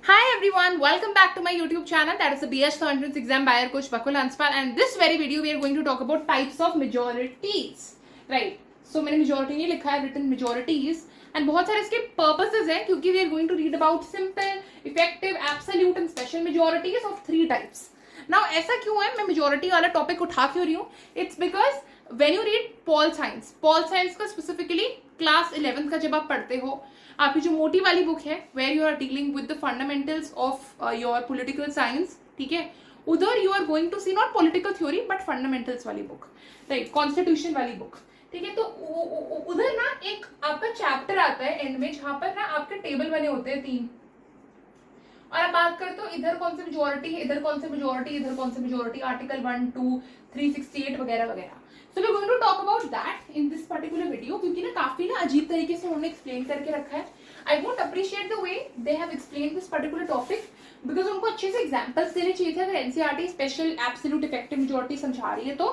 Hi everyone, welcome back to my YouTube channel, that is the BS for Entrance Exam Buyer Coach Bakul Hanspal, and this very video we are going to talk about types of majorities. Right, so मैंने majority नहीं लिखा है, written majorities, and बहुत सारे इसके purposes हैं क्योंकि we are going to read about simple, effective, absolute and special majorities of three types. Now ऐसा क्यों है मैं majority वाला topic उठा क्यों रही हूँ? It's because when you read Pol Science का specifically class 11th का जब आप पढ़ते हो, आपकी जो मोटी वाली बुक है where you are dealing with the fundamentals of your political science, ठीक है, उधर you are going to see not political theory but fundamentals वाली बुक, राइट, कॉन्स्टिट्यूशन वाली बुक, ठीक है. तो उधर ना एक आपका चैप्टर आता है एंड में जहां पर ना आपके टेबल बने होते हैं तीन, और आप बात करते हो इधर कौन सी मेजोरिटी है, इधर कौन सी मेजोरिटी, इधर कौन सी मेजोरिटी, आर्टिकल 1, 2, 368 वगैरह वगैरह. So we're going to talk about that in this particular video क्योंकि ना काफी ना अजीब तरीके से उन्होंने एक्सप्लेन करके रखा है. I won't appreciate the way they have explained this particular topic because उनको अच्छे से examples देने चाहिए थे अगर NCERT special absolute effective majority समझा रही है तो,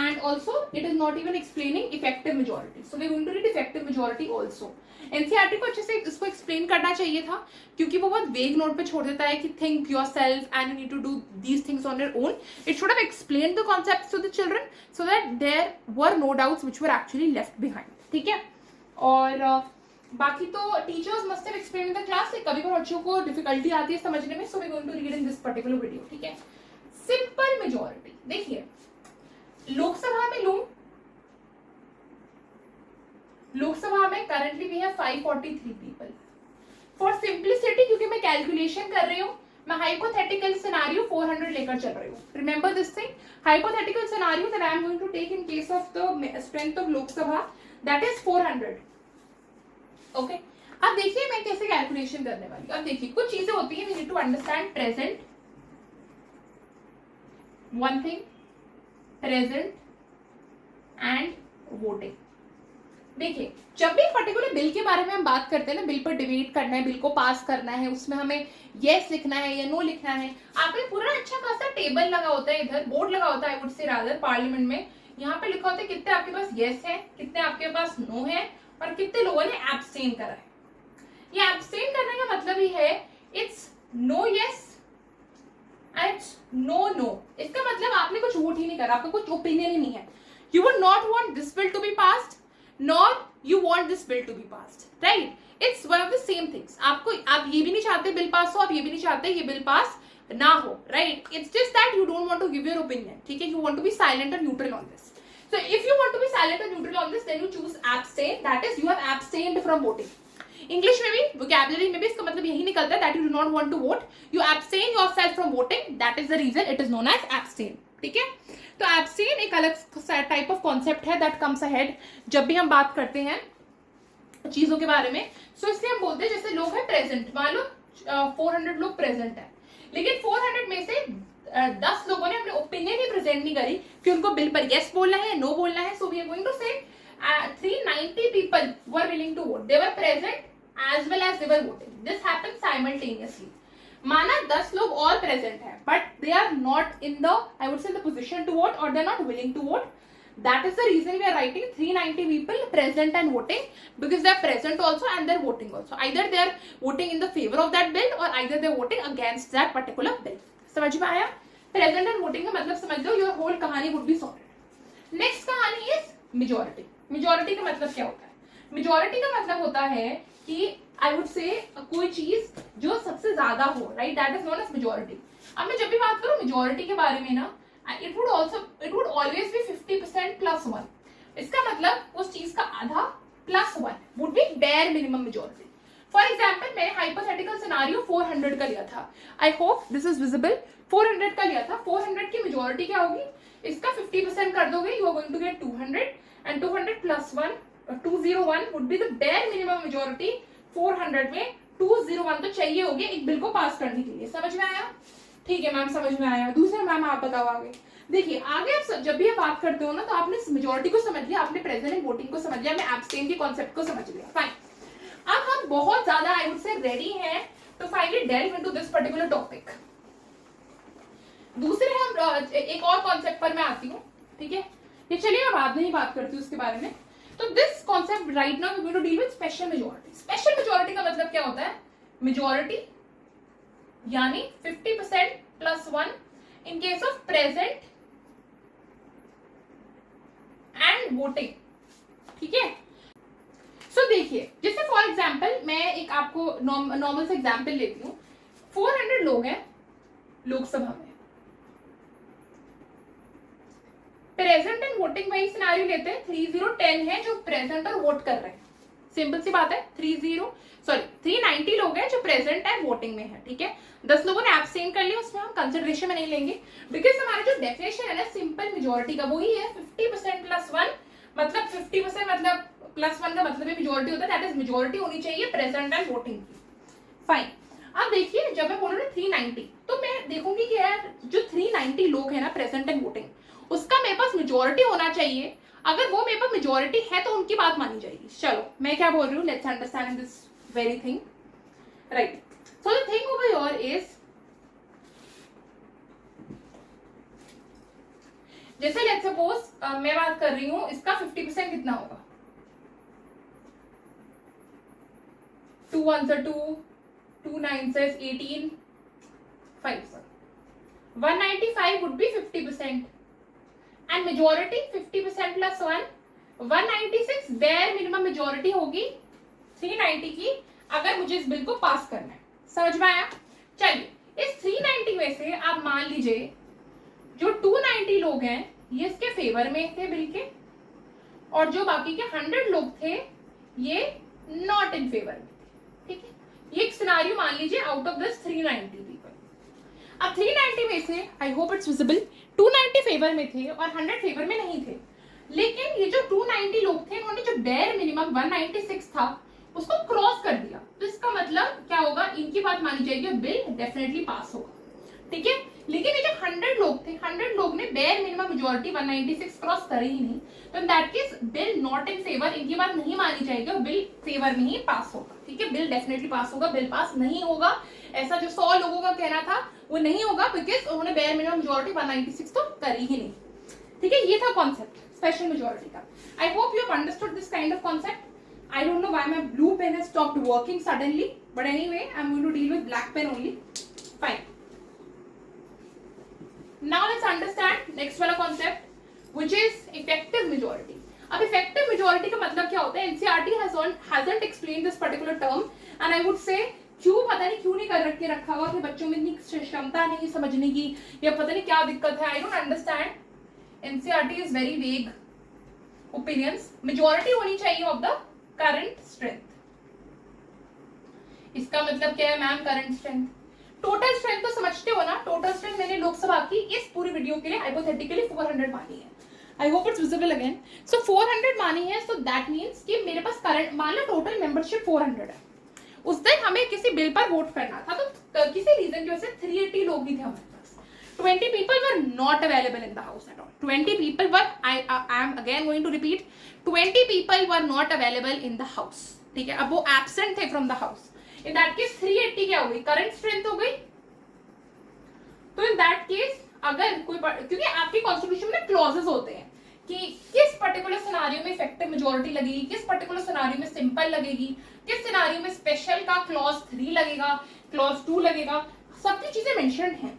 and also it is not even explaining effective majority. So we're going to read effective majority also. NCERT को अच्छे से इसको एक्सप्लेन करना चाहिए था क्योंकि वो बहुत वेग नोट पे छोड़ देता है कि think yourself and you need to do these things on your own. It should have explained the concepts to the children so that there were no doubts which were actually left behind, ठीक है. और बाकी तो teachers must have explained in the class. कभी कभी बच्चों को difficulty आती है समझने में, so we going to read in this particular video, ठीक है. सिंपल मेजॉरिटी देखिए, लोकसभा में लोकसभा में currently we have 543 people. For simplicity क्योंकि मैं कैलकुलेशन कर रही हूँ, मैं हाइपोथेटिकल सिनेरियो 400 लेकर चल रही हूँ. Remember this thing, hypothetical scenario that I am going to take in case of the strength of Lok Sabha that is 400. Okay, अब देखिए मैं कैसे कैलकुलेशन करने वाली हूँ. अब देखिए कुछ चीजें होती है, we need to understand present, one thing, present and voting. देखिए जब भी पर्टिकुलर बिल के बारे में हम बात करते हैं ना, बिल पर डिबेट करना है, बिल को पास करना है, उसमें हमें यस लिखना है या नो लिखना है, आपने पूरा अच्छा खासा टेबल लगा होता है, इधर बोर्ड लगा होता है, आई वुड से रादर पार्लियामेंट में. यहाँ पे लिखा होता है कितने आपके पास यस है, कितने आपके पास नो है और कितने लोगों ने एब्सटेन करा है. ये एब्सटेन करने का मतलब ही है it's no yes and it's no no. इसका मतलब आपने कुछ वोट ही नहीं करा, आपका कुछ ओपिनियन ही नहीं है. You would not want this bill to be passed nor you want this bill to be passed, right? It's one of the same things. आपको आप ये भी नहीं चाहते बिल पास हो, आप ये भी नहीं चाहते ये बिल पास ना हो, right? It's just that you don't want to give your opinion, ठीक है? You want to be silent or neutral on this. So if you want to be silent or neutral on this, then you choose abstain. That is, you have abstained from voting. English में भी vocabulary में भी इसका मतलब यही निकलता है that you do not want to vote. You abstain yourself from voting. That is the reason it is known as abstain. ठीक है. तो एब्सटेन एक अलग टाइप ऑफ कॉन्सेप्ट है दैट कम्स अहेड जब भी हम बात करते हैं चीजों के बारे में. सो इसलिए हम बोलते हैं जैसे लोग हैं प्रेजेंट, मान लो 400 लोग प्रेजेंट है, लेकिन 400 में से 10 लोगों ने अपने ओपिनियन ही प्रेजेंट नहीं करी कि उनको बिल पर यस बोलना है, नो बोलना है. So we are going to say 390 people were willing to vote, they were present as well as they were voting. This happened simultaneously. माना 10 लोग और प्रेजेंट है but they are not in the I would say the position to vote और they are not willing to vote. That is the reason we are writing 390 people present and voting because they are present also and they are voting also. Either they are voting in the favour of that bill और either they are voting against that particular bill. समझ में आया? Present and voting का मतलब समझ लो, your whole कहानी would be sorted. Next कहानी इज मेजोरिटी. मेजोरिटी का मतलब क्या होता है? मेजोरिटी का मतलब होता है कि आई वुड से कोई चीज जो सबसे ज्यादा हो, right, that is known as majority. अब मैं जब भी बात करूं मेजोरिटी के बारे में ना, it would always be 50% plus 1. इसका मतलब उस चीज का आधा plus 1 would be bear minimum majority. For example मैंने हाइपोथेटिकल सिनेरियो 400 का लिया था, I hope this is visible. 400 का लिया था, 400 की मेजोरिटी क्या होगी, इसका 50% कर दोगे, you are going to get 200 and 200 plus 1 201 would be the bare minimum majority. 400 में 201 तो चाहिए होगी एक बिल को पास करने के लिए. समझ में आया? ठीक है मैम, समझ में आया. दूसरा मैम आप बताओ आगे. देखिए आगे आप जब भी आप बात करते हो ना तो आपने मेजोरिटी को समझ लिया, आपने प्रेजेंट एंड वोटिंग को समझ लिया, आपने एब्सटेन के कॉन्सेप्ट को समझ लिया, फाइन. अब हम बहुत ज्यादा आई वुड से रेडी हैं तो finally delve into this particular topic. दूसरे हम एक और कॉन्सेप्ट पर मैं आती हूँ, ठीक है. ये चलिए मैं बाद में ही बात करती हूँ उसके बारे में. तो this concept right now we going to deal with special majority. Special majority का मतलब क्या होता है? मेजोरिटी यानी 50% plus 1 in case of present and voting. ठीक है, सो देखिए जैसे फॉर एग्जाम्पल मैं एक आपको नॉर्मल से एग्जाम्पल लेती हूँ। 400 लोग हैं लोकसभा में, प्रेजेंट एंड वोटिंग वही सिनारियो लेते हैं। 3010 है जो प्रेजेंट और वोट कर रहे हैं, सिंपल सी बात है। 390 लोग हैं जो प्रेजेंट एंड वोटिंग में है। ठीक है, 10 लोगों ने एब्सटेन कर लिया, उसमें हम कंसिडरेशन में नहीं लेंगे, बिकॉज हमारा जो डेफिनेशन है ना सिंपल मेजोरिटी का वही है 50% प्लस 1, मतलब 50% मतलब प्लस 1 का मतलब मेजोरिटी होता है, दैट इज मेजोरिटी होनी चाहिए प्रेजेंट एंड वोटिंग की। फाइन, अब देखिए जब मैं बोल रही हूँ 390, तो मैं देखूंगी कि यार जो 390 लोग हैं ना प्रेजेंट एंड वोटिंग, उसका मेरे पास मेजोरिटी होना चाहिए। अगर वो मेरे पास मेजोरिटी है तो उनकी बात मानी जाएगी। चलो मैं क्या बोल रही हूँ, let's understand this very thing, right. So the thing over here is, जैसे लेट्स सपोज मैं बात कर रही हूँ, इसका 50% कितना होगा? 2 1 2, 2 9 18, 5 195 would be 50%, and majority 50% plus 1, 196 bare minimum majority होगी 390 की, अगर मुझे इस बिल को पास करना है। समझ में आया? चलिए इस 390 में से आप मान लीजिए जो 290 लोग हैं ये इसके फेवर में थे बिल के, और जो बाकी के 100 लोग थे ये नॉट इन फेवर में। ठीक है, ये एक सिनारियो मान लीजिए आउट ऑफ दिस 390 पीपल। अब 390 में से आई होप इट्स विजिबल, 290 फेवर में थे और 100 फेवर में नहीं थे, लेकिन ये जो 290 लोग थे उन्होंने जो बेयर मिनिमम 196 था उसको क्रॉस कर दिया, तो इसका मतलब क्या होगा, इनकी बात मानी जाएगी, बिल डेफिनेटली पास होगा। ठीक है, लेकिन ये जो 100 लोग थे, 100 लोग ने बेयर मिनिमम मेजॉरिटी 196 क्रॉस करे ही नहीं, तो इन that case bill not in favour, इनकी बात नहीं मानी जाएगी और बिल फेवर में ही पास होगा। ठीक है, बिल डेफिनेटली पास होगा, बिल पास नहीं होगा ऐसा जो 100 लोगों का कहना था वो नहीं होगा, बिकॉज उन्होंने बेयर मिनिमम मेजॉरिटी 196 तो करी ही नहीं। ठीक है, ये था कॉन्सेप्ट स्पेशल मेजॉरिटी का। I hope you have understood this kind of concept. I don't know why my blue pen has stopped working suddenly, but anyway, I'm going to deal with black pen only. Fine. Now let's understand next वाला concept, which is effective majority. अब effective majority का मतलब क्या होता है? NCERT hasn't explained this particular term, and I would say क्यों पता नहीं क्यों नहीं कर रखा होगा कि बच्चों में इतनी क्षमता नहीं समझने की, या पता नहीं क्या दिक्कत है। I don't understand. NCERT is very vague opinions. Majority होनी चाहिए of the करंट स्ट्रेंथ। इसका मतलब क्या है ma'am? Current strength, total strength तो समझते हो ना? टोटल स्ट्रेंथ मैंने लोकसभा की इस पूरी वीडियो के लिए हाइपोथेटिकली 400 मानी है। I hope it's visible again. So 400 मानी है, सो दैट मींस कि मेरे पास करंट, मान लो टोटल मेंबरशिप 400 है, उस दिन हमें किसी बिल पर वोट करना था, तो किसी रीजन की वजह से 380 लोग भी थे हमारे पास, 20 people were not available in the house at all. 20 people were, I am again going to repeat, 20 people were not available in the house. ठीक है, अब वो absent थे from the house. In that case 380 क्या हो गई? Current strength हो गई। तो in that case अगर कोई, क्योंकि आपके कॉन्स्टिट्यूशन में क्लॉजेस होते हैं कि किस पर्टिकुलर सिनारियो में इफेक्टिव मेजॉरिटी लगेगी, किस पर्टिकुलर सिनारियो में सिंपल लगेगी, किस सिनारियो में स्पेशल का क्लॉज 3 लगेगा, क्लॉज 2 लगेगा, सबकी चीजें मेंशन हैं।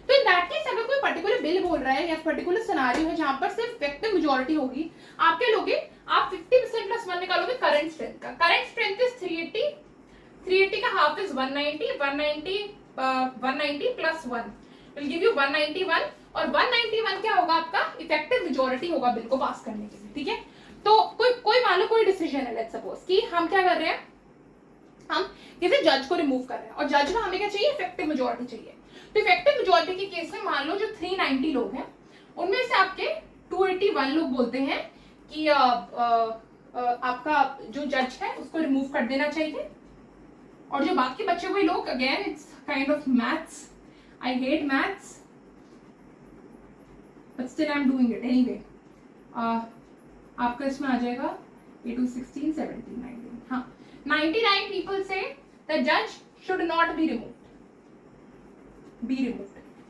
तो इन दैट केस अगर कोई पर्टिकुलर बिल बोल रहा है या पर्टिकुलर सिनेरियो है जहां पर सिर्फ इफेक्टिव मेजॉरिटी होगी, आप क्या लोगे? आप 50% प्लस 1 निकालोगे करंट स्ट्रेंथ का। करंट स्ट्रेंथ इज 380, 380 का half is 190, 190 plus 1 will give you 191, और 191 क्या होगा? आपका इफेक्टिव मेजॉरिटी होगा बिल को पास करने के लिए। ठीक है, तो कोई मान लो कोई डिसीजन है, लेट्स सपोज कि हम क्या कर रहे हैं, हम किसी जज को रिमूव कर रहे हैं, और जज में हमें क्या चाहिए? इफेक्टिव मेजॉरिटी चाहिए। तो इफेक्टिव मेजॉरिटी के केस में मान लो जो 390 लोग हैं उनमें से आपके 281 लोग बोलते हैं कि आपका जो जज है उसको रिमूव कर देना चाहिए, और जो बाकी बचे हुए लोग, again it's kind of maths, I hate maths but still I am doing it anyway. आपका इसमें आ जाएगा 8 16 17 19, हाँ 99 पीपल से द जज शुड नॉट बी रिमूव्ड,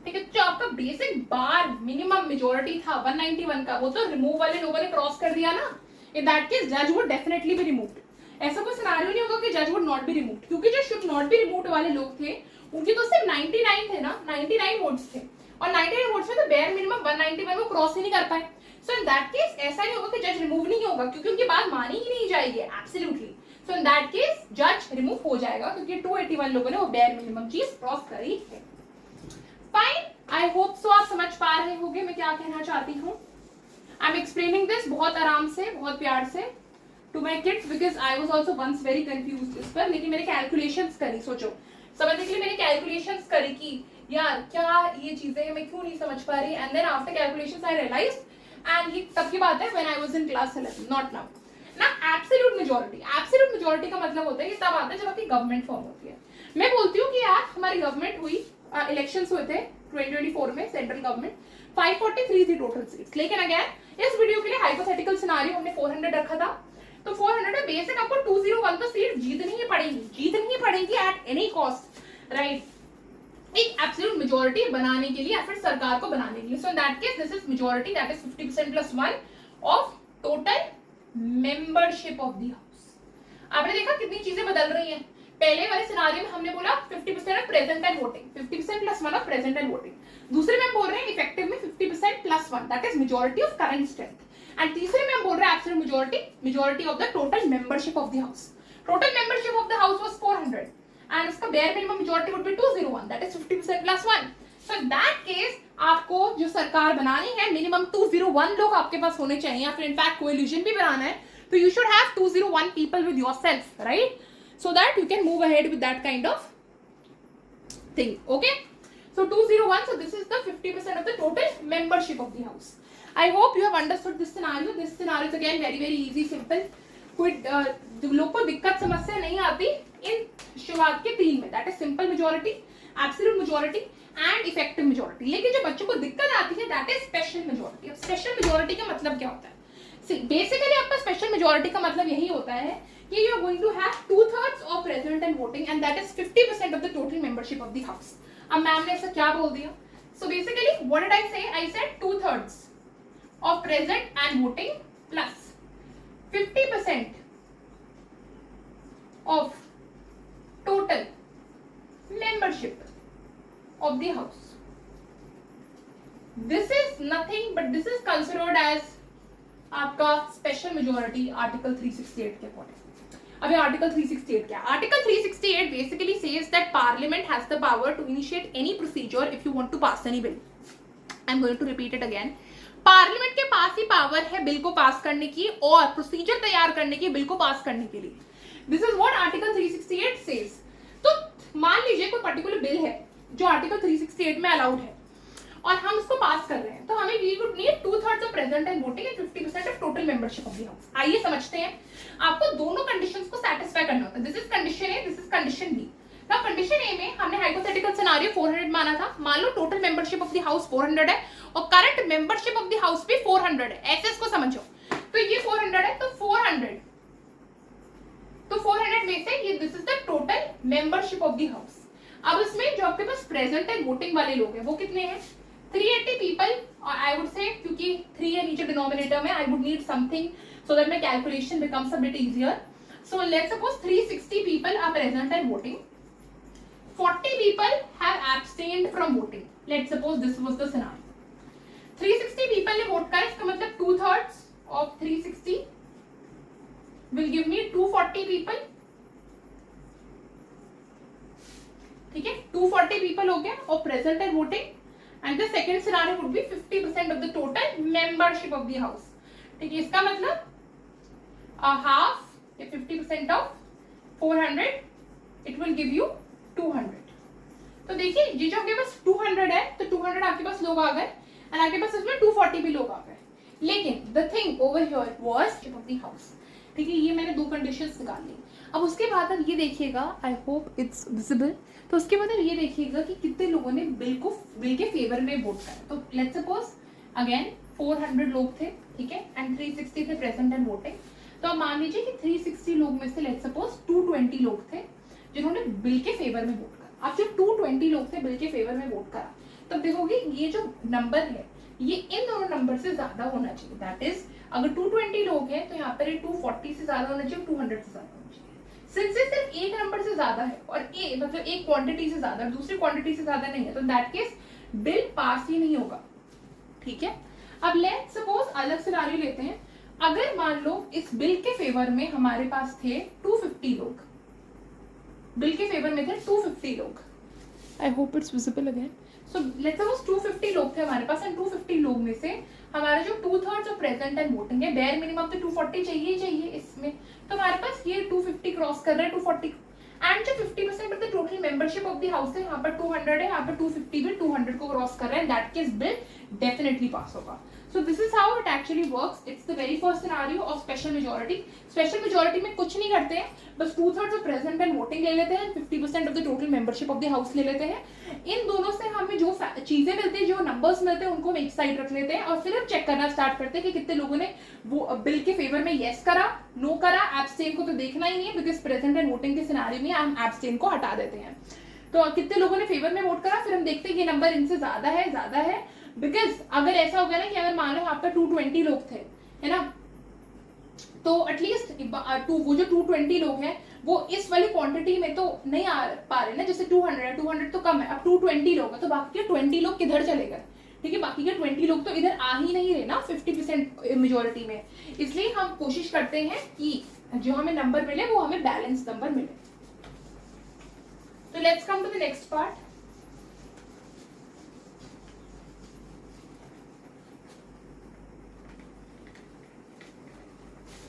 ठीक है। जो आपका बेसिक बार मिनिमम मेजॉरिटी था 191 का, वो तो रिमूव वाले लोगों ने क्रॉस कर दिया ना। इन दैट केस जज वुड डेफिनेटली बी रिमूव्ड। ऐसा कोई सिनेरियो नहीं होगा कि जज वुड नॉट बी रिमूव्ड, क्योंकि जो शुड नॉट बी रिमूव्ड वाले लोग थे उनकी तो सिर्फ 99 थे ना, 99 वोट्स थे, और 99 वोट्स में तो बेयर मिनिमम 191 वो क्रॉस ही नहीं कर पाए। सो इन दैट केस ऐसा नहीं होगा कि जज रिमूव नहीं होगा, क्योंकि उनकी बात मानी ही नहीं जाएगी absolutely. So in that case जज रिमूव हो जाएगा, क्योंकि 281 लोगों ने वो बेयर मिनिमम चीज क्रॉस करी है। फाइन, आई होप सो आप समझ पा रहे होंगे मैं क्या कहना चाहती हूँ। आई एम एक्सप्लेनिंग दिस बहुत आराम से, बहुत प्यार से to my kids, because I was also once very confuse इस पर, लेकिन मैंने कैलकुलेशंस करी, सोचो समझने के लिए मैंने कैलकुलेशंस करी कि यार क्या ये चीजें मैं क्यों नहीं समझ पा रही, and then after calculations I realized, and ये तब की बात है when I was in class 11, not now ना। एब्सोल्यूट मेजॉरिटी का मतलब होता है कि तब आता है जब आपकी गवर्नमेंट फॉर्म होती है। मैं बोलती हूँ कि यार हमारी गवर्नमेंट हुई, इलेक्शंस हुए थे 2024 में, सेंट्रल गवर्नमेंट 543 थी टोटल सीट्स, लेकिन अगेन इस वीडियो के लिए हाइपोथेटिकल सिनेरियो हमने 400 रखा था, तो 400 में बेसिक आपको 201 तो सीट जीतनी ही पड़ेगी एट एनी कॉस्ट, राइट। एक एब्सोल्यूट मेजॉरिटी बनाने के लिए या फिर सरकार को बनाने के लिए। So in that case this is majority, that is 50% plus 1 of total membership of the house. आपने देखा कितनी चीजें बदल रही हैं। पहले वाले सिनारियो में हमने बोला 50% of present and voting, 50% plus 1 of present and voting. दूसरे में हम बोल रहे हैं इफेक्टिव में 50% plus 1, that is majority of current strength. And तीसरे में हम बोल रहे हैं absolute majority of the total membership of the house. Total membership of the house was 400 and उसका bare minimum majority would be 201, that is 50% plus 1। So in that case आपको जो सरकार बनानी है मिनिमम 201 लोग आपके पास होने चाहिए, या फिर इनफैक्ट कोएलिशन भी बनाना है तो you should have 201 people with yourself, right, so that you can move ahead with that kind of thing. Okay, so 201, so this is the 50% of the total membership of the house. I hope you have understood this scenario. This scenario is again very easy, simple. कोई लोग को दिक्कत समस्या नहीं आती इन शुरुआत के तीन में, that is simple majority, absolute majority and effective majority. लेकिन जो बच्चों को दिक्कत आती है दैट इज स्पेशल मेजॉरिटी। अब स्पेशल मेजॉरिटी का मतलब क्या होता है? बेसिकली आपका स्पेशल मेजॉरिटी का मतलब यही होता है कि you are going to have 2/3 of present and voting, and that is 50% of the total membership of the house. अब मैम ने ऐसा क्या बोल दिया? So basically, what did I say? I said 2/3 of present and voting plus 50% of total membership of the house. This is nothing but this is considered as आपका special majority article 368 के according. अभी article 368 क्या है? Article 368 basically says that parliament has the power to initiate any procedure if you want to pass any bill. I am going to repeat it again. Parliament के पास ही power है bill को पास करने की और प्रोसीजर तैयार करने की, बिल को पास करने के लिए। This is what article 368 says. तो मान लीजिए कोई पर्टिकुलर बिल है जो आर्टिकल 368 में अलाउड है और हम उसको पास कर रहे हैं, तो हमें we would need 2/3 of present and voting and 50% of total membership of the house. आइए समझते हैं। आपको दोनों कंडीशंस को सैटिस्फाई करना होता है। This is condition A, this is condition B. Now condition A में हमने हाइपोथेटिकल सिनेरियो 400 माना था। मान लो total membership of the house 400 है और current membership of the house भी 400 है। ऐसे इसको समझो। तो ये 400 है, तो 400 में से ये this is the total membership of the house. अब इसमें जो आपके पास प्रेजेंट एंड वोटिंग वाले लोग हैं वो कितने हैं? 380 people, I would say, क्योंकि 3 है नीचे डिनोमिनेटर में, I would need something so that my calculation becomes a bit easier. So let's suppose 360 people are present and voting. 40 people have abstained from voting. Let's suppose this was the scenario. 360 people ने vote करा, इसका मतलब 2/3 of 360 will give me 240 people. ठीक है, 240 people हो गया और present and voting. And the second scenario would be 50% of the total membership of the house. ठीक है, इसका मतलब half या 50% of 400 it will give you 200. तो देखिए ये जो आपके पास 200 है तो 200 आपके पास लोग आ गए और आपके पास इसमें 240 भी लोग आ गए। लेकिन the thing over here was of the house. ठीक है, ये मैंने दो कंडीशंस निकाल ली। अब उसके बाद अब ये देखिएगा, आई होप इट्स विजिबल। तो उसके बाद अब ये देखिएगा कि कितने लोगों ने बिल के फेवर में वोट करा। तो लेट्स सपोज अगेन 400 लोग थे, ठीक है, एंड 360 थे प्रेजेंट एंड वोटिंग। तो अब मान लीजिए कि 360 लोग में से लेट्स सपोज 220 लोग थे जिन्होंने बिल के फेवर में वोट करा। अब जो 220 लोग थे बिल के फेवर में वोट करा, तब देखोगे ये जो नंबर है ये इन दोनों नंबर से ज्यादा होना चाहिए। दैट इज अगर 220 लोग हैं तो यहाँ पर 240 से ज्यादा होना चाहिए, 200 से ज्यादा होना चाहिए। सिंस ये सिर्फ एक नंबर से ज्यादा है और मतलब एक क्वांटिटी से ज्यादा दूसरी क्वांटिटी से ज्यादा नहीं है, तो दैट केस बिल पास ही नहीं होगा। ठीक है, अब लेट्स सपोज अलग सिनारियो लेते हैं। अगर मान लो इस बिल के फेवर में हमारे पास थे 250 लोग, बिल के फेवर में थे 250 लोग, आई hope it's visible again. So let's suppose 250 लोग थे हमारे पास, एंड 250 लोग में से हमारा जो 2/3 ऑफ प्रेजेंट एंड वोटिंग है, बेयर मिनिमम तो 240 चाहिए ही चाहिए इसमें, तो हमारे पास ये 250 क्रॉस कर रहा है 240, एंड जो 50% of the total membership of the house है, यहाँ पर 200 है, यहाँ पर 250 भी 200 को क्रॉस कर रहा है, that case bill definitely pass होगा। So this is how it actually works. It's the very first scenario of special majority. Special majority में कुछ नहीं करते हैं, बस 2/3 of present and voting ले लेते हैं, 50% of the total membership of the house ले लेते हैं। इन दोनों से हमें जो चीजें मिलती है, जो नंबर्स मिलते हैं, उनको हम एक साइड रख लेते हैं और फिर हम चेक करना स्टार्ट करते हैं कि कितने लोगों ने वो बिल के फेवर में येस करा, नो करा। एब्सटेन को तो देखना ही नहीं है, बिकॉज प्रेजेंट एंड वोटिंग के सिनारियो में हम एब्सटेन को हटा देते हैं। तो कितने लोगों ने फेवर में वोट करा, फिर हम देखते हैं ये नंबर इनसे ज्यादा है, बिकॉज अगर ऐसा हो गया ना कि अगर मान लो यहाँ पर 220 लोग थे, है ना, तो एटलीस्ट वो जो 220 लोग हैं वो इस वाली क्वांटिटी में तो नहीं आ पा रहे ना, जैसे 200 तो कम है, अब 220 लोग है, तो बाकी के 20 लोग किधर चले गए? ठीक है, बाकी के 20 लोग तो इधर आ ही नहीं रहे ना 50% मेजोरिटी में, इसलिए हम कोशिश करते हैं कि जो हमें नंबर मिले वो हमें बैलेंस नंबर मिले। तो let's come to the next part.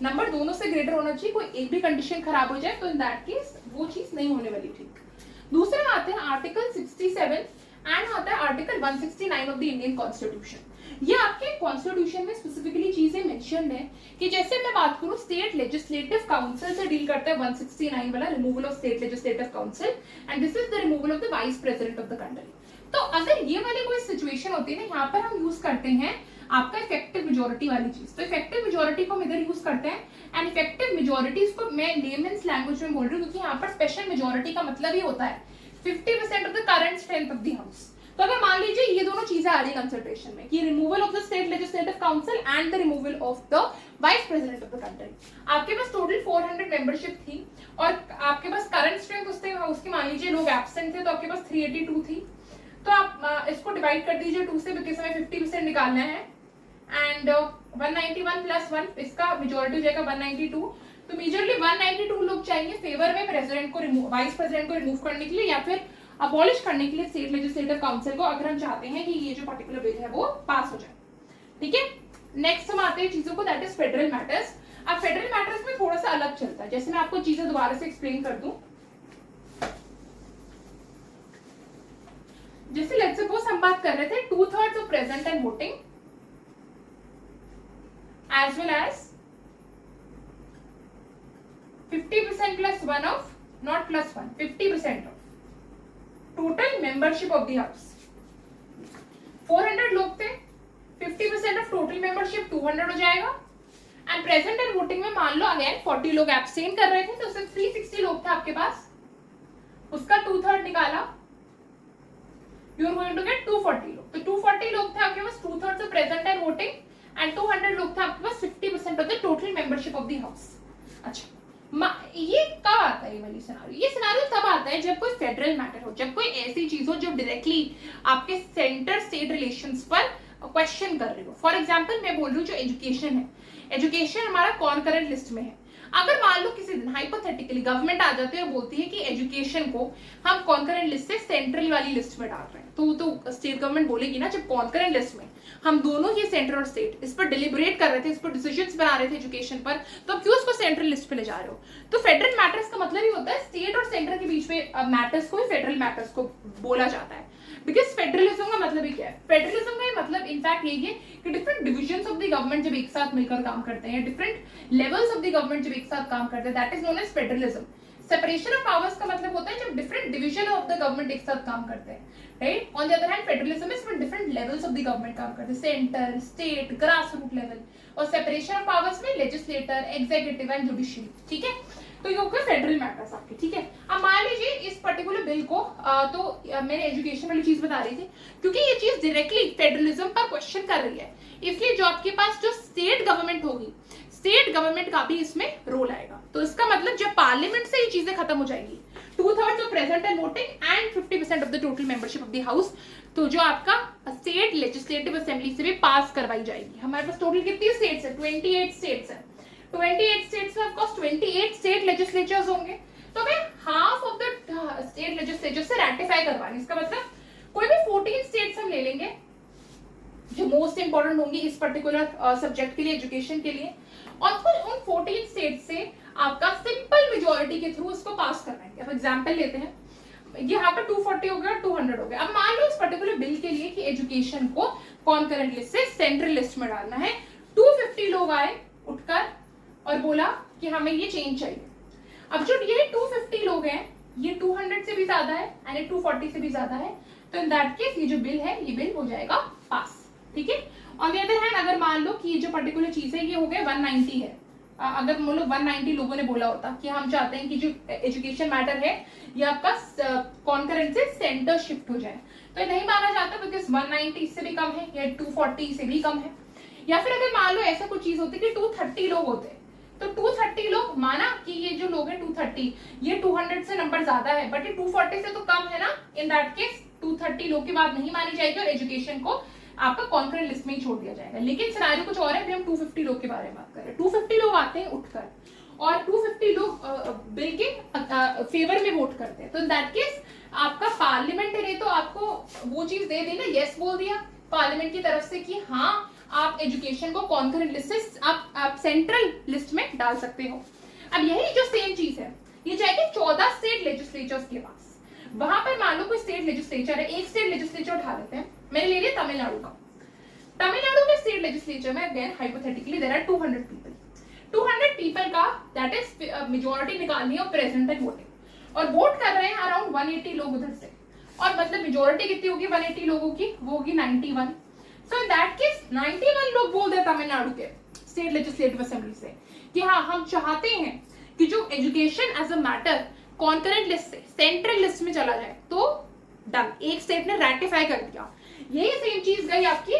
Number दोनों से ग्रेटर होना चाहिए, कोई एक भी कंडीशन खराब हो जाए तो इन दैट केस वो चीज नहीं होने वाली। ठीक, दूसरे में आते हैं आर्टिकल 67 एंड आता है article 169 of the Indian constitution. ये आपके कॉन्स्टिट्यूशन में स्पेसिफिकली चीजें मेंशन्ड है कि जैसे मैं बात करूं स्टेट लेजिस्लेटिव काउंसिल से डील करता है 169 वाला, removal of state legislative council, and this is the removal of the vice president of the country. तो अगर ये वाली कोई सिचुएशन होती है ना, यहाँ पर हम यूज करते हैं आपका इफेक्टिव मेजोरिटी वाली चीज। तो इफेक्टिव मेजोरिटी को हम इधर यूज करते हैं, एंड इफेक्टिव मेजोरिटी को मैं लेमन्स लैंग्वेज में बोल रही हूँ, क्योंकि यहाँ पर स्पेशल मेजोरिटी का मतलब ही होता है 50% of the current strength of the house. तो अगर मान लीजिए ये दोनों चीजें आ रही कंसल्टेशन में कि removal of the state legislative council and the removal of the vice president of the country, आपके पास टोटल 400 मेंबरशिप थी और आपके पास करंट स्ट्रेंथ उसके मान लीजिए लोग एब्सेंट थे तो आपके पास 382 थी। तो आप इसको डिवाइड कर दीजिए 2 से, बिकॉज हमें 50% निकालना है, एंड 191 प्लस 1 इसका मेजोरिटी हो जाएगा 192। तो मेजरली 192 लोग चाहिए फेवर में प्रेसिडेंट को वाइस प्रेसिडेंट को रिमूव करने के लिए या फिर अबॉलिश करने के लिए स्टेट लेजिस्लेटिव काउंसिल को, अगर हम चाहते हैं कि ये जो पर्टिकुलर बिल है वो पास हो जाए। ठीक है, नेक्स्ट हम आते हैं चीजों को, दैट इज फेडरल मैटर्स। अब फेडरल मैटर्स में थोड़ा सा अलग चलता है, जैसे मैं आपको चीजें दोबारा से एक्सप्लेन कर दूं। जैसे लेट्स सपोज हम बात कर रहे थे 2/3 of present and voting as well as 50% plus 1 of, not plus 1, 50% of total membership of the house। 400 लोग थे, 50% of total membership 200 हो जाएगा, एंड प्रेजेंट एंड वोटिंग में मान लो अगेन 40 लोग एब्सटेन कर रहे थे, तो सिर्फ 360 लोग थे आपके पास, उसका 2/3 निकाला, you are going to get 240 लोग। तो 240 लोग थे आपके पास 2/3 of present and voting, and 200 लोग थे आपके पास 50% of the total membership of the house. अच्छा, ये कब आता है ये वाली सिनारियो? ये सिनारियो तब आता है जब कोई फेडरल मैटर हो, जब कोई ऐसी चीज हो जो डायरेक्टली आपके सेंटर स्टेट रिलेशंस पर क्वेश्चन कर रही हो। फॉर एग्जांपल मैं बोल रही हूँ जो एजुकेशन है, एजुकेशन हमारा कॉन्करेंट लिस्ट में है। अगर मान लो किसी दिन हाइपोथेटिकली गवर्नमेंट आ जाती है और बोलती है कि एजुकेशन को हम कॉन्करेंट लिस्ट से सेंट्रल वाली लिस्ट में डाल रहे हैं, तो स्टेट गवर्नमेंट बोलेगी ना, जब कॉन्करेंट लिस्ट में हम दोनों ही सेंटर और स्टेट इस पर डिलिबरेट कर रहे थे, इस पर डिसीजंस बना रहे थे एजुकेशन पर, तो क्यों उसको सेंट्रल लिस्ट पे ले जा रहे हो? तो फेडरल मैटर्स का मतलब ही होता है स्टेट और सेंटर के बीच में मैटर्स को ही फेडरल मैटर्स को बोला जाता है। बिकॉज फेडरलिज्म का मतलब ही क्या है? फेडरलिज्म का मतलब इनफैक्ट यही है कि different divisions of the government जब एक साथ मिलकर काम करते हैं, different levels of the government जब एक साथ काम करते हैं, that is known as federalism. Separation of powers का मतलब होता है जब different division of the government एक साथ काम करते हैं, right? On the other hand federalism is different levels of the government काम करते हैं, centre, state, grass root level, और सेपरेशन ऑफ पावर्स में लेजिस्लेटर, एग्जीक्यूटिव एंड जुडिशियरी। ठीक है, तो ये हो गया फेडरल मैटर्स आपके। ठीक है, अब मान लीजिए इस पर्टिकुलर बिल को मैंने एजुकेशन वाली चीज बता रही थी, क्योंकि ये चीज डायरेक्टली फेडरलिज्म पर क्वेश्चन कर रही है, इसलिए जो आपके पास जो स्टेट गवर्नमेंट होगी, स्टेट गवर्नमेंट का भी इसमें रोल आएगा। तो इसका मतलब जब पार्लियामेंट से ये चीजें खत्म हो जाएंगी, 2/3 of present and voting and 50% of the total membership of the house, तो जो आपका स्टेट लेजिस्लेटिव असेंबली से भी पास करवाई जाएगी। हमारे पास टोटल कितनी स्टेट्स है? 28 स्टेट्स है। 28 स्टेट्स में ऑफकोर्स 28 स्टेट लेजिस्लेचर्स होंगे, तो हमें half of the state legislature से रैटिफाई करवानी। इसका मतलब कोई भी 14 स्टेट्स हम ले लेंगे जो मोस्ट इंपॉर्टेंट होंगी इस पर्टिकुलर सब्जेक्ट के लिए, एजुकेशन के लिए, और फिर उन 14 स्टेट से आपका सिंपल मेजोरिटी के थ्रू इसको पास करवाएंगे। अब एग्जांपल लेते हैं, यहाँ पर 240 हो गया, 200 हो गया। अब मान लो इस पर्टिकुलर बिल के लिए कि एजुकेशन को कॉन्करेंट लिस्ट से सेंट्रल लिस्ट में डालना है, 250 लोग आए उठकर और बोला कि हमें ये चेंज चाहिए। अब जो ये 250 लोग हैं, ये 200 से भी ज्यादा है एंड ये 240 से भी ज्यादा है, तो इन दैट केस ये जो बिल है ये बिल हो जाएगा पास। ठीक है। ऑन द अदर हैंड अगर मान लो कि ये जो पर्टिकुलर चीज है ये हो गया 190 है, अगर मान लो 190 लोगों ने बोला होता कि हम चाहते हैं कि जो एजुकेशन मैटर है ये आपका कॉन्करेंट से सेंटर शिफ्ट हो जाए, तो ये नहीं माना जाता बिकॉज 190 इससे भी कम है या 240 से भी कम है। या फिर अगर मान लो ऐसा कुछ चीज होती कि 230 लोग होते, तो 230 लोग माना कि ये जो लोग हैं 230, ये 200 से नंबर ज्यादा है बट ये 240 से तो कम है ना, इन दैट केस 230 लोग की बात नहीं मानी जाएगी और एजुकेशन को आपका कॉन्करेंट लिस्ट में ही छोड़ दिया जाएगा। लेकिन सिनेरियो कुछ और है, अभी हम 250 लोग के बारे में बात कर रहे हैं। 250 लोग आते हैं उठकर और 250 लोग बिल के फेवर में वोट करते हैं, तो इन दैट केस आपका पार्लियामेंट ने तो आपको वो चीज दे दी ना, यस बोल दिया पार्लियामेंट की तरफ से कि हाँ आप एजुकेशन को कॉन्करेंट लिस्ट से आप सेंट्रल लिस्ट में डाल सकते हो। अब यही जो सेम चीज है ये जाएगी 14 स्टेट लेजिस्लेचर्स के पास। वहां पर मान लो कोई स्टेट लेजिस्लेचर है, एक स्टेट लेजिस्लेचर उठा लेते हैं, मैंने ले लिया तमिलनाडु का। तमिलनाडु के स्टेट लेजिस्लेचर में again hypothetically there are 200 people. 200 people का दैट इज मेजॉरिटी निकालनी है प्रेजेंट एंड वोटिंग, और वोट कर रहे हैं अराउंड 180 लोग उधर से, और मतलब मेजॉरिटी कितनी होगी 180 लोगों की, वो होगी 91। सो इन दैट केस 91 लोग बोल दे तमिलनाडु के स्टेट लेजिस्लेटिव असेंबली से कि हाँ हम चाहते हैं कि जो education as a matter concurrent list से सेंट्रल लिस्ट में चला जाए, तो डन, एक स्टेट ने रैटिफाई कर दिया। यही सेम चीज गई आपकी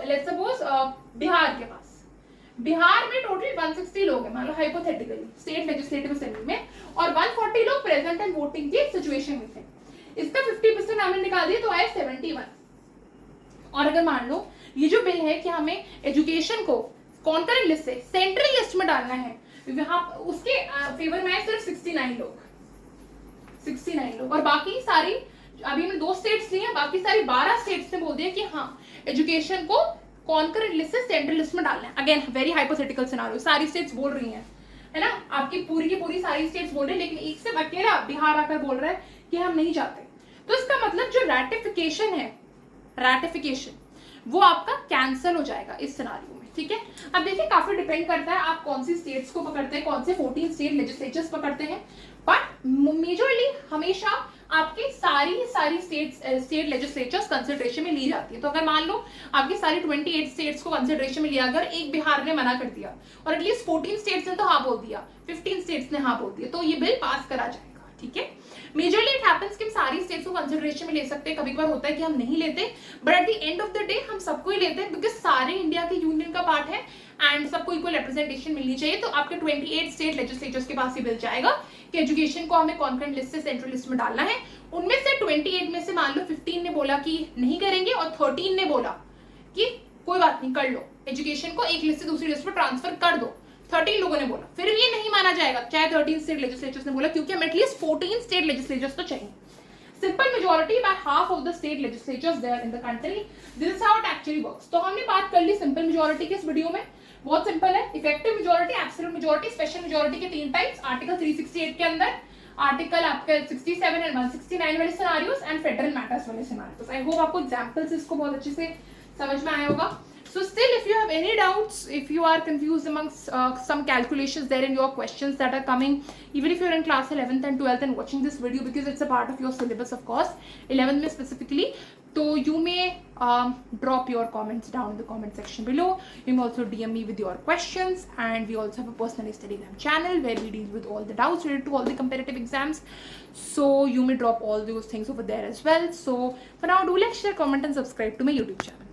लेट्स सपोज बिहार के पास। बिहार में टोटल 160 लोग हैं मान लो हाइपोथेटिकली स्टेट लेजिस्लेटिव असेंबली में, और 140 लोग प्रेजेंट एंड वोटिंग की सिचुएशन में थे। इसका 50% हमने निकाल दिया तो आया 71। और अगर मान लो ये जो बिल है कि हमें एजुकेशन को कॉन्करेंट लिस्ट से सेंट्रल लिस्ट में डालना है, वहां उसके फेवर में आए सिर्फ 69 लोग, और बाकी सारी अभी हमने 2 स्टेट्स ली हैं, बाकी सारी 12 स्टेट्स ने बोल दिया कि हाँ एजुकेशन को कॉन्करेंट लिस्ट से सेंट्रल लिस्ट में डालना है। अगेन वेरी हाइपोथेटिकल सिनेरियो, सारी स्टेट्स बोल रही हैं, है ना, आपकी पूरी की पूरी सारी स्टेट्स बोल रही है, लेकिन एक से अकेला बिहार आकर बोल रहा है कि हम नहीं चाहते। तो इसका मतलब जो रैटिफिकेशन है, रैटिफिकेशन वो आपका कैंसिल हो जाएगा इस सिनेरियो में। ठीक है। अब देखिए काफी डिपेंड करता है आप कौन सी स्टेट्स को पकड़ते हैं, कौन से 14 स्टेट लेजिस्लेचर्स पकड़ते हैं, बट मेजरली हमेशा आपकी सारी स्टेट लेजिस्लेचर्स कंसिडरेशन में ली जाती है। तो अगर मान लो आपकी सारी 28 स्टेट्स को कंसिडरेशन में लिया, अगर एक बिहार ने मना कर दिया और एटलीस्ट 14 स्टेट्स ने तो हाँ बोल दिया, 15 स्टेट्स ने हाँ बोल दिया, तो ये बिल पास करा जाएगा। ठीक है। मेजरली इट हैपेंस कि हम सारी स्टेट्स को कंसिडरेशन में ले सकते हैं, कभी कभार होता है कि हम नहीं लेते, but at the end of the day हम सबको ही लेते हैं बिकॉज सारे इंडिया के यूनियन का पार्ट है एंड सबको इक्वल रिप्रेजेंटेशन मिलनी चाहिए। तो आपके 28 स्टेट लेजिस्लेचर्स के पास ये बिल जाएगा कि एजुकेशन को हमें कॉन्करेंट लिस्ट से सेंट्रल लिस्ट में डालना है। उनमें से 28 में से मान लो 15 ने बोला कि नहीं करेंगे और 13 ने बोला कि कोई बात नहीं कर लो, एजुकेशन को एक लिस्ट से दूसरी लिस्ट में ट्रांसफर कर दो। 13 लोगों ने बोला, फिर ये नहीं माना जाएगा चाहे 13 स्टेट लेजिस्लेचर्स ने बोला, क्योंकि हमें एटलीस्ट 14 स्टेट लेजिस्लेचर्स तो चाहिए। Simple majority by half of the state legislatures there in the country, this is how it actually works. तो हमने बात कर ली सिंपल मेजॉरिटी की इस वीडियो में, बहुत सिंपल है। Effective majority, absolute majority, special majority के 3 टाइप्स, आर्टिकल 368 के अंदर, आर्टिकल आपके 67 एंड 169 वाले सिनेरियोस एंड फेडरल मैटर्स वाले सिनेरियोस। आई होप आपको एग्जांपल्स इसको बहुत अच्छे से समझ में आया होगा। So still if you have any doubts, if you are confused amongst some calculations there in your questions that are coming, even if you're in class 11th and 12th and watching this video, because it's a part of your syllabus of course, 11th में specifically, so you may drop your comments down in the comment section below. You may also DM me with your questions, and we also have a personalized Telegram channel where we deal with all the doubts related to all the competitive exams. So you may drop all those things over there as well. So for now, do like, share, comment and subscribe to my YouTube channel.